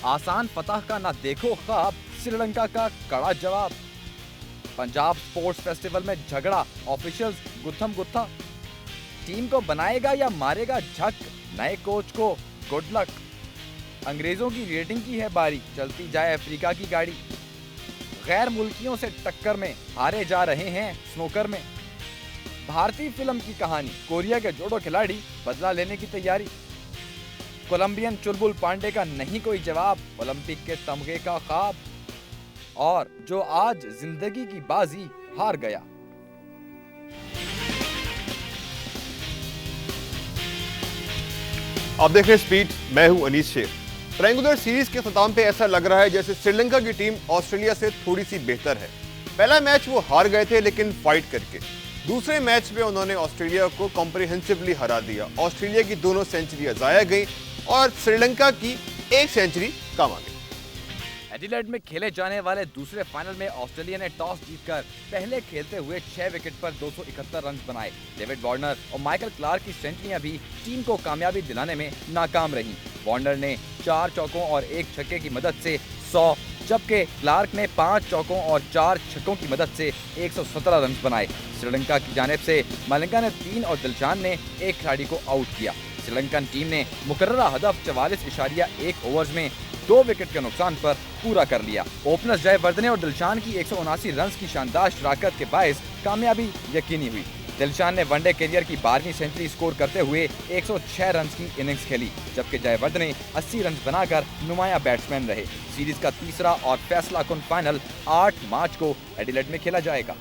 आसान फतह का ना देखो ख्वाब, श्रीलंका का कड़ा जवाब। पंजाब स्पोर्ट्स फेस्टिवल में झगड़ा, ऑफिशियल्स गुत्थम गुत्था। टीम को बनाएगा या मारेगा झक, नए कोच को गुड लक। अंग्रेजों की रेटिंग की है बारी, चलती जाए अफ्रीका की गाड़ी। गैर मुल्कियों से टक्कर में हारे जा रहे हैं स्नूकर में। भारतीय फिल्म की कहानी, कोरिया के जोड़ो खिलाड़ी बदला लेने की तैयारी। कोलंबियन चुलबुल पांडे का नहीं कोई जवाब, ओलंपिक के तमगे का ख्वाब। और जो आज जिंदगी की बाजी हार गया। आप देख रहे हैं स्पीड, मैं हूं अनीस शेख। ट्रायंगुलर सीरीज के खिताम पे ऐसा लग रहा है जैसे श्रीलंका की टीम ऑस्ट्रेलिया से थोड़ी सी बेहतर है। पहला मैच वो हार गए थे लेकिन फाइट करके। दूसरे मैच में उन्होंने ऑस्ट्रेलिया को कॉम्प्रिहेंसिवली हरा दिया। ऑस्ट्रेलिया की दोनों सेंचुरियां जाया गई और श्रीलंका की एक सेंचुरी कम आ गई। एडिलेड में खेले जाने वाले दूसरे फाइनल में ऑस्ट्रेलिया ने टॉस जीतकर पहले खेलते हुए 6 विकेट पर 271 रन बनाए। डेविड वार्नर और माइकल क्लार्क की सेंचुरियां भी टीम को कामयाबी दिलाने में नाकाम रहीं। वार्नर ने 4 चौकों और 1 छक्के की मदद से 100, जबकि क्लार्क ने 5 चौकों और 4 छक्कों की मदद से 117 रन बनाए। श्रीलंका की जानिब से मलिंगा ने 3 और दिलशान ने 1 खिलाड़ी को आउट किया। श्रीलंकन टीम ने मुकर्ररा हदफ 44.1 ओवर्स में 2 विकेट के नुकसान पर पूरा कर लिया। ओपनर्स जयवर्धने और दिलशान की 179 रन की शानदार शराकत के बायस कामयाबी यकीनी हुई। दिलशान ने वनडे करियर की 12वीं सेंचुरी स्कोर करते हुए 106 रन की इनिंग्स खेली, जबकि जयवर्धने 80 रन बनाकर नुमाया बैट्समैन रहे। सीरीज का तीसरा और फैसला कुन फाइनल 8 मार्च को एडिलेड में खेला जाएगा।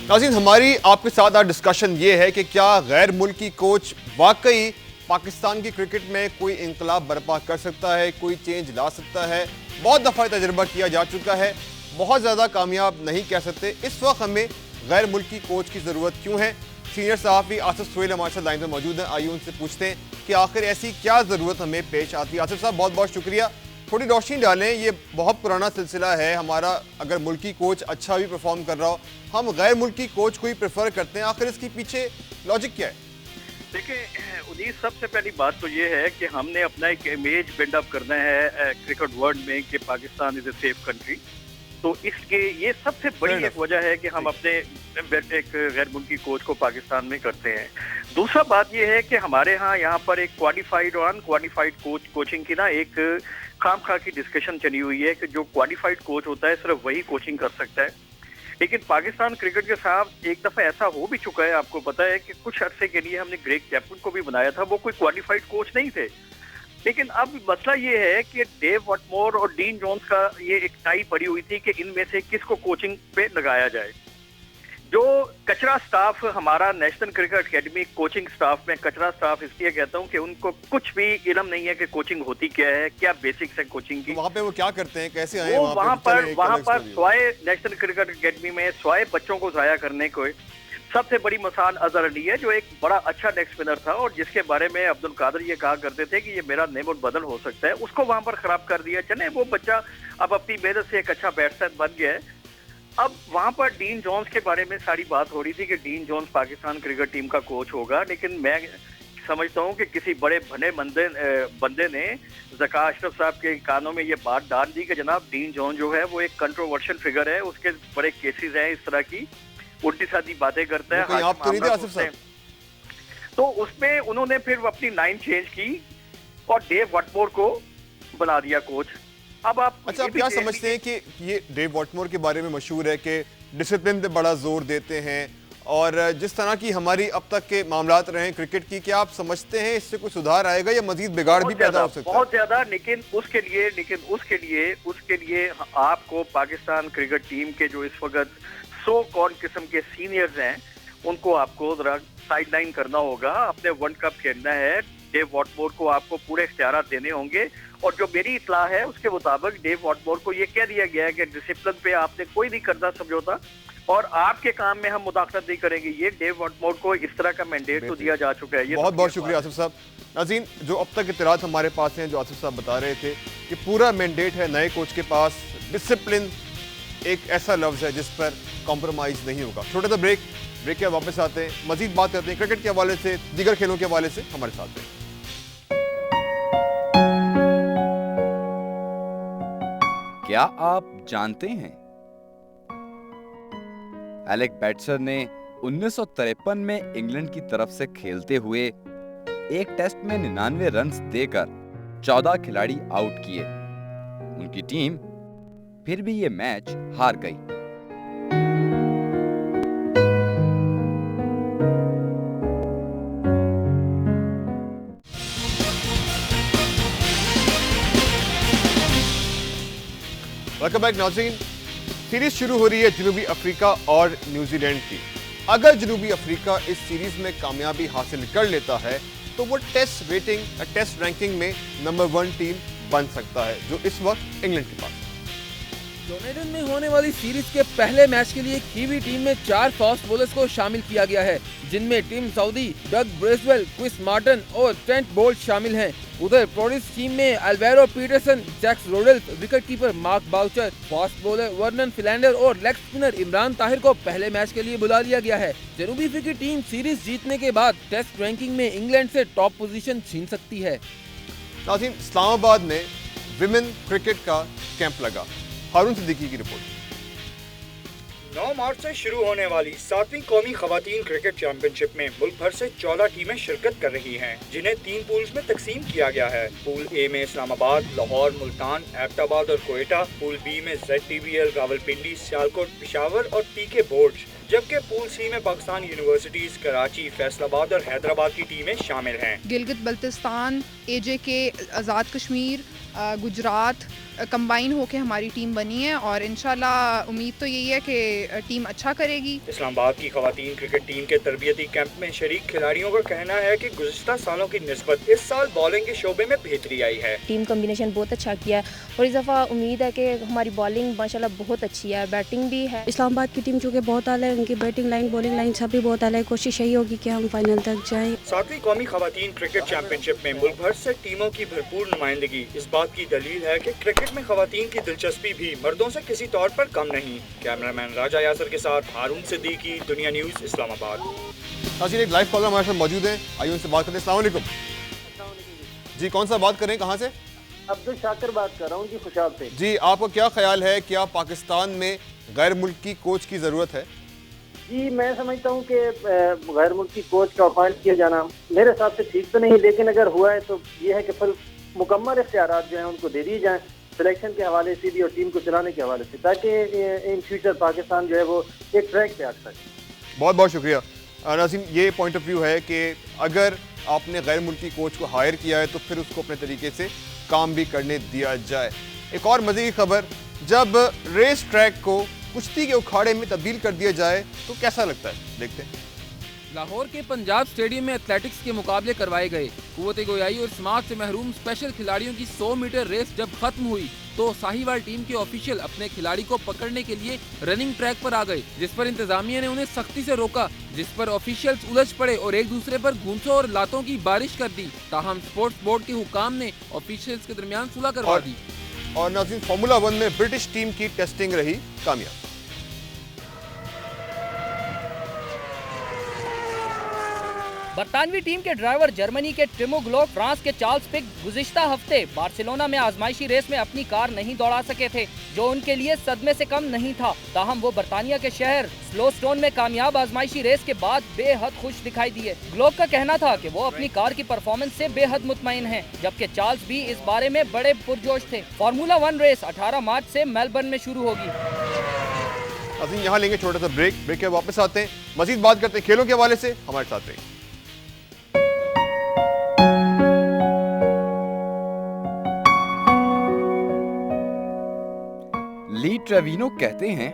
नाज़रीन, हमारी आपके साथ आज डिस्कशन ये है कि क्या गैर मुल्की कोच वाकई पाकिस्तान की क्रिकेट में कोई इंकलाब बर्पा कर सकता है, कोई चेंज ला सकता है। बहुत दफ़ा तजुर्बा किया जा चुका है, बहुत ज़्यादा कामयाब नहीं कह सकते। इस वक्त हमें गैर मुल्की कोच की ज़रूरत क्यों है? सीनियर सहाफ़ी आसिफ सोहेल हमारे साथ लाइन में मौजूद हैं। आइए उनसे पूछते हैं कि आखिर ऐसी क्या ज़रूरत हमें पेश आती है। आसिफ साहब, बहुत बहुत शुक्रिया। थोड़ी रोशनी डालें, ये बहुत पुराना सिलसिला है हमारा। अगर मुल्की कोच अच्छा भी परफॉर्म कर रहा हो, हम गैर मुल्की कोच को ही प्रेफर करते हैं। आखिर इसके पीछे लॉजिक क्या है? देखिए उन्नीस, सबसे पहली बात तो ये है कि हमने अपना एक इमेज बिल्डअप करना है क्रिकेट वर्ल्ड में कि Pakistan is a safe country. तो इसके ये सबसे बड़ी एक वजह है कि हम अपने एक गैर मुल्की कोच को पाकिस्तान में करते हैं। दूसरा बात ये है कि हमारे यहाँ पर एक क्वालिफाइड और अनक्वालिफाइड कोचिंग की ना एक खामखा की डिस्कशन चली हुई है कि जो क्वालिफाइड कोच होता है सिर्फ वही कोचिंग कर सकता है। लेकिन पाकिस्तान क्रिकेट के साथ एक दफा ऐसा हो भी चुका है, आपको पता है कि कुछ अरसे के लिए हमने ग्रेग चैपमैन को भी बनाया था, वो कोई क्वालिफाइड कोच नहीं थे। लेकिन अब मसला ये है कि डेव वॉटमोर और डीन जोन्स का ये एक टाई पड़ी हुई थी कि इनमें से किसको कोचिंग पे लगाया जाए। जो कचरा स्टाफ हमारा national cricket academy coaching staff में, कचरा स्टाफ इसलिए कहता हूं कि उनको कुछ भी इल्म नहीं है कि कोचिंग होती क्या है, क्या बेसिक्स है कोचिंग की। तो वहाँ पे वो क्या करते हैं, कैसे आए वो वहाँ पर स्वाय नेशनल क्रिकेट अकेडमी में स्वाय बच्चों को जाया करने को सबसे बड़ी मिसाल अजहर अली है, जो एक बड़ा अच्छा लेग स्पिनर था और जिसके बारे में अब्दुल कादिर ये कहा करते थे कि ये मेरा नेम और बदल हो सकता है। उसको वहां पर खराब कर दिया। चले वो बच्चा अब अपनी मेहनत से एक अच्छा बैट्समैन बन गया है। अब वहां पर डीन जोन्स के बारे में सारी बात हो रही थी कि Dean Jones Pakistan cricket team का कोच होगा, लेकिन मैं समझता हूं कि किसी बड़े भले बंदे ने ज़का अशरफ साहब के कानों में ये बात डाल दी कि जनाब डीन जोन्स जो है वो एक कंट्रोवर्शियल फिगर है, उसके बड़े केसेस हैं इस तरह की, उल्टी सादी बातें करता है। आप तो नहीं थे आसिफ साहब? तो उसमें उन्होंने फिर अपनी लाइन चेंज की और डेव वॉटमोर को बना दिया कोच। अब आप अच्छा, आप क्या समझते हैं कि ये डेव वॉटमोर के बारे में मशहूर है कि डिसिप्लिन पे बड़ा जोर देते हैं और जिस तरह की हमारी अब तक के मामलात रहे क्रिकेट की, क्या आप समझते हैं इससे कोई सुधार आएगा या मजीद बिगाड़ भी पैदा हो सकता है? बहुत ज्यादा। लेकिन उसके लिए आपको पाकिस्तान क्रिकेट टीम के जो इस वक्त सो कौन किस्म के सीनियर्स हैं उनको आपको जरा साइडलाइन करना होगा। अपने वर्ल्ड कप खेलना है, डेव वॉटमोर को आपको पूरे इख्तियार देने होंगे। और जो मेरी इत्तला है उसके मुताबिक डेव वॉटमोर को ये कह दिया गया है कि डिसिप्लिन पे आपने कोई नहीं करना समझौता और आपके काम में हम मुदाखलत नहीं करेंगे। ये डेव वॉटमोर को इस तरह का मैंडेट तो दिया जा चुका है। ये बहुत बहुत शुक्रिया आसिफ साहब। नाज़रीन, जो अब तक इत्तलात हमारे पास हैं, जो आसिफ साहब बता रहे थे कि पूरा मैंडेट है नए कोच के पास। डिसिप्लिन एक ऐसा लफ्ज़ है जिस पर कॉम्प्रोमाइज़ नहीं होगा। छोटा सा ब्रेक के बाद वापस आते हैं, मजीद बात करते हैं क्रिकेट के हवाले से, दीगर खेलों के हवाले से। हमारे साथ हैं। क्या आप जानते हैं एलेक बैट्सर ने 1953 में इंग्लैंड की तरफ से खेलते हुए एक टेस्ट में 99 रन्स देकर 14 खिलाड़ी आउट किए। उनकी टीम फिर भी ये मैच हार गई। वेलकम बैक नाज़रीन। सीरीज शुरू हो रही है जनूबी अफ्रीका और न्यूजीलैंड की। अगर जनूबी अफ्रीका इस सीरीज में कामयाबी हासिल कर लेता है तो वो टेस्ट रैंकिंग में नंबर 1 टीम बन सकता है, जो इस वक्त इंग्लैंड के पास है। डोनेडन में होने वाली सीरीज के पहले मैच के लिए कीवी टीम में 4 फास्ट बॉलर्स को शामिल किया गया है, जिनमें Tim Southee, Doug Bracewell, Chris Martin और ट्रेंट बोल्ट शामिल हैं। उधर प्रोडिस टीम में Alviro Petersen, Jacques Rudolph, wicketkeeper Mark Boucher, fast bowler Vernon Philander और लेग स्पिनर इमरान ताहिर को पहले मैच के लिए बुला लिया गया है। जनूबी अफ्रीकी टीम सीरीज जीतने के बाद टेस्ट रैंकिंग में इंग्लैंड से टॉप पोजीशन छीन सकती है। नाज़रीन, इस्लामाबाद में विमेन क्रिकेट का कैंप लगा। हारून सिद्दीकी की रिपोर्ट। 9 मार्च से शुरू होने वाली 7वीं कौमी खवातीन क्रिकेट चैंपियनशिप में मुल्क भर से 14 टीमें शिरकत कर रही हैं, जिन्हें 3 पूल्स में तकसीम किया गया है। पूल ए में इस्लामाबाद, लाहौर, मुल्तान, एबटाबाद और कोयटा। पूल बी में ZTBL, रावलपिंडी, सियालकोट, पेशावर और पीके बोर्ड। जबकि पूल सी में पाकिस्तान यूनिवर्सिटीज, कराची, फैसलाबाद और हैदराबाद की टीमें शामिल हैं। गिलगित बल्तिस्तान, AJK, आज़ाद कश्मीर, गुजरात कंबाइन होके हमारी टीम बनी है और इंशाल्लाह उम्मीद तो यही है कि टीम अच्छा करेगी। इस्लामाबाद की खवातीन क्रिकेट टीम के तरबियती कैंप में शरीक खिलाड़ियों का कहना है कि गुज़िश्ता सालों की निस्बत इस साल बॉलिंग के शोबे में बेहतरी आई है। टीम कम्बिनेशन बहुत अच्छा किया है और इस दफ़ा उम्मीद है कि हमारी बॉलिंग माशाल्लाह बहुत अच्छी है, बैटिंग भी है। इस्लामाबाद की टीम चूँकि बहुत आला है, उनकी बैटिंग लाइन, बॉलिंग लाइन सब भी बहुत आला है। कोशिश यही होगी कि हम फाइनल तक जाएं। 7वीं कौमी खवातीन क्रिकेट चैंपियनशिप में मुल्क भर से टीमों की भरपूर नुमाइंदगी इस बात की दलील है कि क्रिकेट में खवातीन की दिलचस्पी भी मर्दों से किसी तौर पर कम नहीं। कैमरामैन राजा यासर के साथ हारून सिद्दीकी, दुनिया न्यूज़, इस्लामाबाद। नाज़रीन, एक लाइव कॉलर हमारे साथ मौजूद है, आइए उनसे बात करते हैं। अस्सलाम वालेकुम जी, कौन सा बात करें, कहाँ से? अब्दुल शाकिर बात कर रहा हूँ जी, खुशाल से। जी, आपका क्या ख्याल है, क्या पाकिस्तान में गैर मुल्की कोच की ज़रूरत है? जी, मैं समझता हूँ कि गैर मुल्की कोच का अपॉइंट किया जाना मेरे हिसाब से ठीक तो नहीं, लेकिन अगर हुआ है तो ये है कि फिर मुकम्मल इख्तियारात जो हैं उनको दे दिए जाएँ, सिलेक्शन के हवाले से भी और टीम को चलाने के हवाले से, ताकि इन फ्यूचर पाकिस्तान जो है वो एक ट्रैक पे आ सके। बहुत बहुत शुक्रिया नाज़रीन। ये पॉइंट ऑफ व्यू है कि अगर आपने गैर मुल्की कोच को हायर किया है तो फिर उसको अपने तरीके से काम भी करने दिया जाए। एक और मज़े की खबर, जब रेस ट्रैक को कुश्ती के उखाड़े में तब्दील कर दिया जाए तो कैसा लगता है, देखते हैं। लाहौर के पंजाब स्टेडियम में एथलेटिक्स के मुकाबले करवाए गए। कुव्वत गोयाई और स्मार्ट से महरूम स्पेशल खिलाड़ियों की 100 मीटर रेस जब खत्म हुई तो साहिवाल टीम के ऑफिशियल अपने खिलाड़ी को पकड़ने के लिए रनिंग ट्रैक पर आ गए, जिस पर इंतजामिया ने उन्हें सख्ती से रोका, जिस पर ऑफिशियल्स उलझ पड़े और एक दूसरे पर घूंसों और लातों की बारिश कर दी। ताहम स्पोर्ट्स बोर्ड के हुकाम ने ऑफिशियल्स के दरमियान सुलह करवा दी। और नाज़रीन, फार्मूला 1 में ब्रिटिश टीम की टेस्टिंग रही कामयाब। बरतानवी टीम के ड्राइवर जर्मनी के टिमो ग्लोक, फ्रांस के चार्ल्स पिक गुज़िश्ता हफ्ते बार्सिलोना में आजमाइशी रेस में अपनी कार नहीं दौड़ा सके थे, जो उनके लिए सदमे से कम नहीं था। ताहम वो बरतानिया के शहर स्लोस्टोन में कामयाब आजमाइशी रेस के बाद बेहद खुश दिखाई दिए। ग्लोक का कहना था कि वो अपनी कार की परफॉर्मेंस से बेहद मुतमईन हैं, जबकि चार्ल्स भी इस बारे में बड़े पुरजोश थे। फार्मूला 1 रेस 18 मार्च से मेलबर्न में शुरू होगी। अभी यहाँ लेंगे छोटा सा ब्रेक के वापस आते हैं, मजीद बात करते हैं खेलों के हवाले से। हमारे साथ रहिए। ली ट्रेविनो कहते हैं,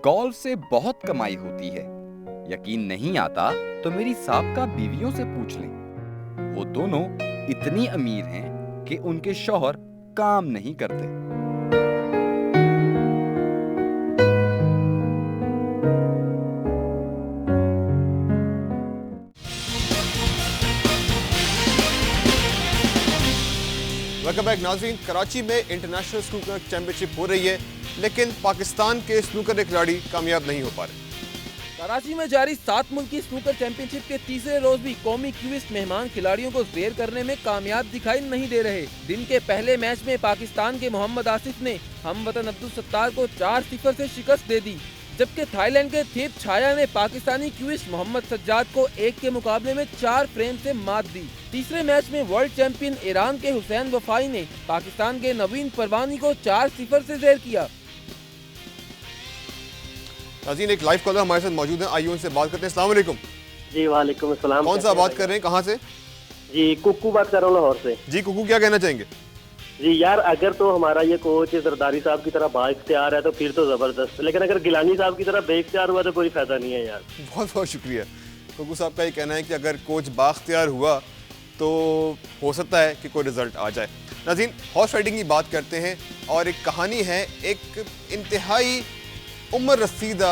गोल्फ से बहुत कमाई होती है। यकीन नहीं आता तो मेरी साबका बीवियों से पूछ लें। वो दोनों इतनी अमीर हैं कि उनके शौहर काम नहीं करते। वेलकम बैक नाज़रीन। कराची में इंटरनेशनल स्नूकर चैंपियनशिप हो रही है, लेकिन पाकिस्तान के स्नूकर खिलाड़ी कामयाब नहीं हो पा रहे। कराची में जारी 7 मुल्की स्नूकर चैंपियनशिप के तीसरे रोज भी कौमी क्विस्ट मेहमान खिलाड़ियों को जेर करने में कामयाब दिखाई नहीं दे रहे। दिन के पहले मैच में पाकिस्तान के मोहम्मद आसिफ ने हमवतन अब्दुल सत्तार को 4-0 से शिकस्त दे दी, जबकि थाईलैंड के थेप छाया ने पाकिस्तानी क्विस्ट मोहम्मद सज्जाद को 1 के मुकाबले में 4 फ्रेम से मात दी। तीसरे मैच में वर्ल्ड चैंपियन ईरान के हुसैन वफाई ने पाकिस्तान के नवीन परवानी को 4-0 से जेर किया। नाज़रीन, एक लाइव कॉलर हमारे साथ मौजूद है, आइए उनसे बात करते हैं। अस्सलाम वालेकुम। जी वालेकुम अस्सलाम। कौन सा बात कर रहे हैं, कहाँ से? जी कुक्कू बात कर रहा हूँ लाहौर से। जी कुक्कू, क्या कहना चाहेंगे? जी यार, अगर तो हमारा ये कोच जरदारी साहब की तरह बाइख्तियार है तो फिर तो जबरदस्त, लेकिन अगर गिलानी साहब की तरह बेइख्तियार हुआ तो कोई फायदा नहीं है यार। बहुत बहुत शुक्रिया। कुक्कू साहब का ये कहना है कि अगर कोच बाख्तियार हुआ तो हो सकता है कि कोई रिजल्ट आ जाए। नाज़रीन, हॉर्स राइडिंग की बात करते हैं और एक कहानी है एक इंतहाई उम्र रसीदा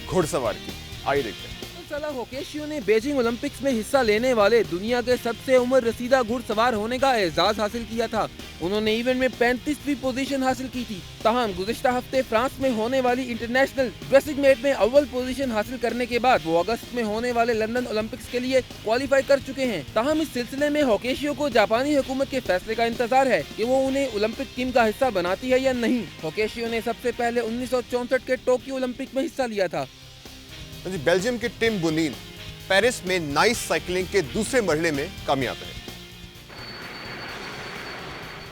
घुड़सवार की। आइए देखते हैं। सलाह होकेशियो ने बीजिंग ओलंपिक्स में हिस्सा लेने वाले दुनिया के सबसे उम्र रसीदा घुड़सवार होने का एजाज हासिल किया था। उन्होंने इवेंट में 35वीं पोजीशन हासिल की थी। ताहम गुज़िश्ता हफ्ते फ्रांस में होने वाली इंटरनेशनल ड्रेसिंग मेट में अव्वल पोजीशन हासिल करने के बाद वो अगस्त में होने वाले लंदन ओलंपिक्स के लिए क्वालिफाई कर चुके हैं। ताहम इस सिलसिले में होकेशियो को जापानी हुकूमत के फैसले का इंतजार है कि वो उन्हें ओलंपिक टीम का हिस्सा बनाती है या नहीं। होकेशियो ने सबसे पहले 1964 के टोक्यो ओलंपिक में हिस्सा लिया था। बेल्जियम के टिम बुनीन पेरिस में नाइस साइकिलिंग के दूसरे मरहले में कामयाब है।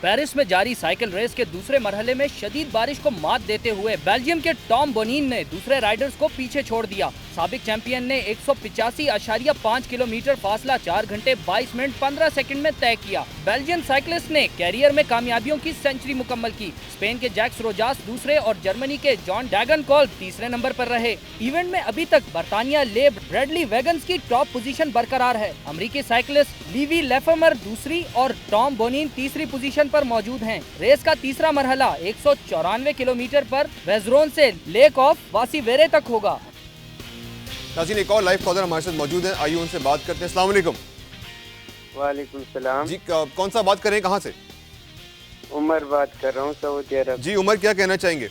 पेरिस में जारी साइकिल रेस के दूसरे मरहले में शदीद बारिश को मात देते हुए बेल्जियम के टॉम बोनीन ने दूसरे राइडर्स को पीछे छोड़ दिया। साबिक चैंपियन ने 185.5 किलोमीटर फासला 4 घंटे 22 मिनट 15 सेकंड में तय किया। बेल्जियन साइकिलिस्ट ने कैरियर में कामयाबियों की सेंचुरी मुकम्मल की। स्पेन के जैक्स रोजास दूसरे और जर्मनी के जॉन डैगनकॉल्ब तीसरे नंबर पर रहे। इवेंट में अभी तक बर्तानिया ले ब्रैडली वैगन्स की टॉप पोजीशन बरकरार है। अमेरिकी साइकिलिस्ट लीवी लेफर्मर दूसरी और टॉम बोनीन तीसरी पोजीशन पर मौजूद हैं। रेस का तीसरा मरहला 194 किलोमीटर पर वेजरोन से लेक ऑफ वासीवेरे तक होगा। नाज़रीन, एक और लाइव कॉलर हमारे साथ मौजूद है, आइए उनसे बात करते हैं। अस्सलाम वालेकुम। वालेकुम सलाम। जी, कौन सा बात कर रहे हैं, कहाँ से? उमर बात कर रहा हूँ, सऊदी अरब। जी उमर, क्या कहना चाहेंगे?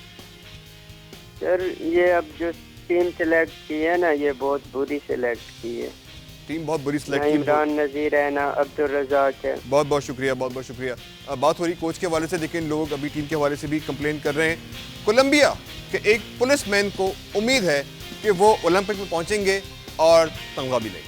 सर, ये अब जो टीम सिलेक्ट की है ना, ये बहुत बुरी सिलेक्ट की है। टीम बहुत बुरी सिलेक्ट की। इमरान नजीर है ना, अब्दुल रज़ाक है। बहुत बहुत शुक्रिया, बहुत बहुत शुक्रिया। बात हो रही कोच के हवाले से, लेकिन लोग अभी टीम के हवाले से भी कंप्लेन कर रहे हैं। कोलंबिया के एक पुलिसमैन को उम्मीद है कि वो ओलंपिक में पहुंचेंगे और तमगा भी लेंगे।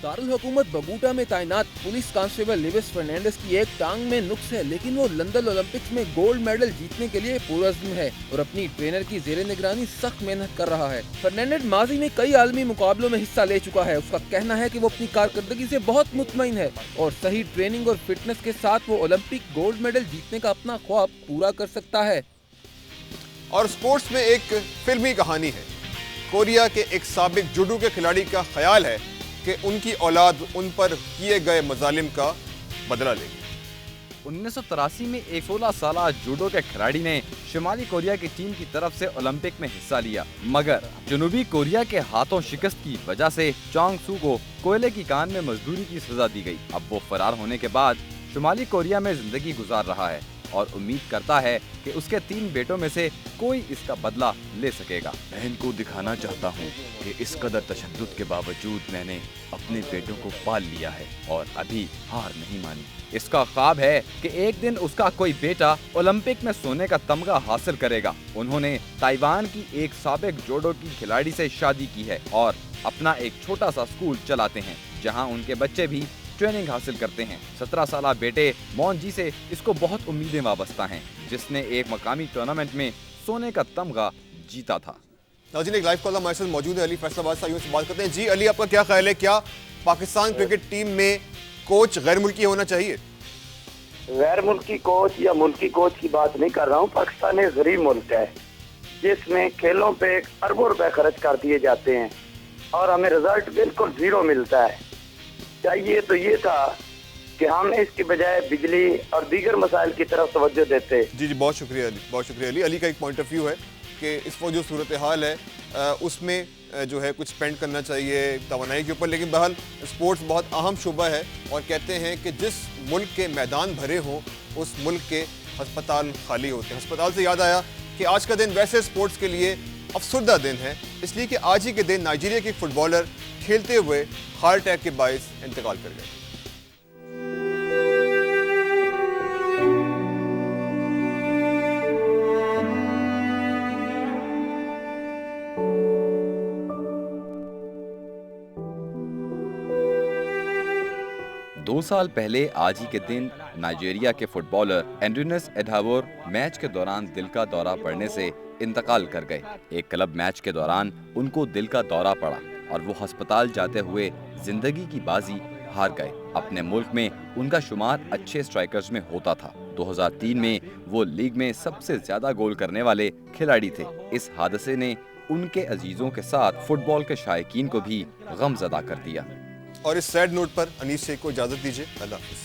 दारुल हुकूमत बगूटा में तैनात पुलिस कांस्टेबल लिविस फर्नांडिस की एक टांग में नुक्स है, लेकिन वो लंदन ओलंपिक्स में गोल्ड मेडल जीतने के लिए पुरअज़्म है और अपनी ट्रेनर की जेर निगरानी सख्त मेहनत कर रहा है। फर्नांडिस माजी में कई आलमी मुकाबलों में हिस्सा ले चुका है। उसका कहना है कि वो अपनी कारकर्दगी से बहुत मुतमईन है और सही ट्रेनिंग और फिटनेस के साथ वो ओलंपिक गोल्ड मेडल जीतने का अपना ख्वाब पूरा कर सकता है। और स्पोर्ट्स में एक फिल्मी कहानी है। कोरिया के एक साबिक जुडो के खिलाड़ी का ख्याल है कि उनकी औलाद उन पर किए गए मजालिम का बदला लेगी। 1983 में एक 16 साल जूडो के खिलाड़ी ने शुमाली कोरिया की टीम की तरफ से ओलंपिक में हिस्सा लिया, मगर जनूबी कोरिया के हाथों शिकस्त की वजह से चोंग सू को कोयले की कान में मजदूरी की सजा दी गई। अब वो फरार होने के बाद शुमाली कोरिया में जिंदगी गुजार रहा है और उम्मीद करता है कि उसके 3 बेटों में से कोई इसका बदला ले सकेगा। बहन को दिखाना चाहता हूँ कि इस कदर तशद्दुद के बावजूद मैंने अपने बेटों को पाल लिया है और अभी हार नहीं मानी। इसका ख्वाब है कि एक दिन उसका कोई बेटा ओलंपिक में सोने का तमगा हासिल करेगा। उन्होंने ताइवान की एक साबिक जूडो की खिलाड़ी से शादी की है और अपना एक छोटा सा स्कूल चलाते हैं, जहाँ उनके बच्चे भी ट्रेनिंग हासिल करते हैं। 17 साल बेटे मौन जी से इसको बहुत उम्मीदें वाबस्ता हैं, जिसने एक मकामी टूर्नामेंट में सोने का तमगा जीता था। नाज़रीन, एक लाइव कॉलर हमारे साथ मौजूद है, अली फैसलाबाद से, से बात करते हैं। जी अली, आपका क्या ख्याल है, क्या पाकिस्तान क्रिकेट टीम में कोच गैर मुल्की होना चाहिए? गैर मुल्की कोच या मुल्की कोच की बात नहीं कर रहा हूँ। पाकिस्तान एक गरीब मुल्क है जिसमें खेलों पे अरबों रुपए खर्च कर दिए जाते हैं और हमें रिजल्ट बिल्कुल जीरो मिलता है। चाहिए तो ये था कि हम इसकी बजाय बिजली और दीगर मसाइल की तरफ तवज्जो देते। जी जी, बहुत शुक्रिया अली, बहुत शुक्रिया अली। अली का एक पॉइंट ऑफ व्यू है कि इस वक्त जो सूरत हाल है उसमें जो है कुछ स्पेंड करना चाहिए तवानाई के ऊपर, लेकिन बहरहाल स्पोर्ट्स बहुत अहम शुबा है और कहते हैं कि जिस मुल्क के मैदान भरे हों उस मुल्क के हस्पताल खाली होते हैं। हस्पताल से याद आया कि आज का दिन वैसे स्पोर्ट्स के लिए अफसरदा दिन है, इसलिए कि आज ही के दिन नाइजीरिया के फुटबॉलर खेलते हुए हार्ट अटैक के बायस इंतकाल कर गए। दो साल पहले आज ही के दिन नाइजीरिया के फुटबॉलर एंड्रिनस एडावोर मैच के दौरान दिल का दौरा पड़ने से इंतकाल कर गए। एक क्लब मैच के दौरान उनको दिल का दौरा पड़ा और वो अस्पताल जाते हुए जिंदगी की बाजी हार गए। अपने मुल्क में उनका शुमार अच्छे स्ट्राइकर्स में होता था। 2003 में वो लीग में सबसे ज्यादा गोल करने वाले खिलाड़ी थे। इस हादसे ने उनके अजीजों के साथ फुटबॉल के शायकीन को भी गमज़दा कर दिया। और इस सैड नोट पर अनीस शेख को इजाजत दीजिए। अल्लाह हाफिज़।